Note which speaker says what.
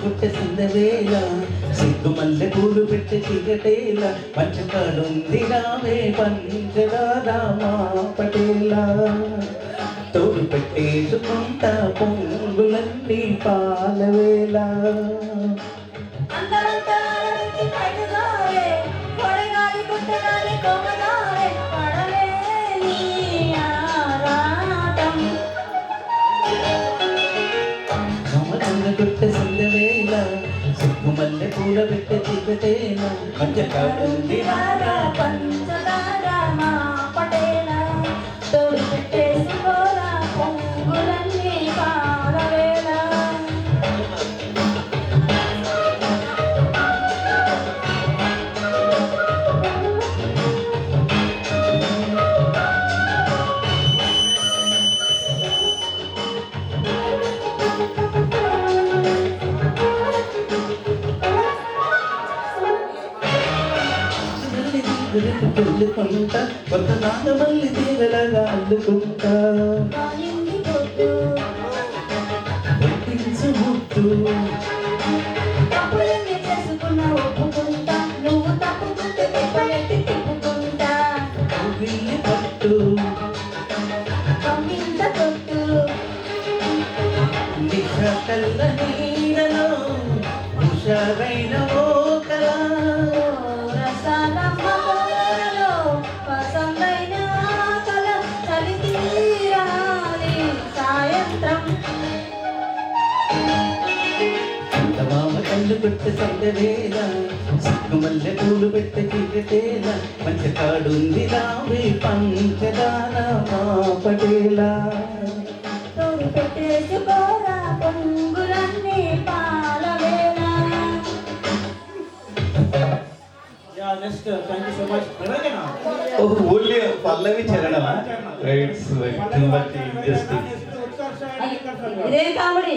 Speaker 1: పుట్ట సిందవేళ సిగ్గు మల్లె పూలు పెట్టి చీకటేల పంచకాడుంది రావే పంచదారా మా పటేలా తోడు పెట్టేసుకుంటా పొంగులన్నీ పాలవేళ గుట్ట సందవేళ సిగ్గు మల్లె పూల పెట్ట చీకటేల పంచకాడుంది రారా
Speaker 2: పంచదారా మా పటేలా తోడు పెట్టేసుకోరా పొంగులన్నీ పాలవేళ
Speaker 1: పెళ్ళుకుంటా కొత్త నాగమల్లి తీగలగా అల్లుకుంటా ముట్టు పట్టు దిశ కల్ల నీడలో హుషారైన ఓ కళ కళ్ళు పెట్ట సందవేళ సిగ్గు మల్లె పూలు పెట్ట చీకటేల పంచకాడుంది రావే పంచదార మా పటేలా
Speaker 2: తోడు పెట్టేసుకోరా పొంగులన్నీ పాలవేళ.
Speaker 3: Next thank you so much.
Speaker 1: Only పల్లవి చరణమా?
Speaker 2: ఇదేం కామెడీ?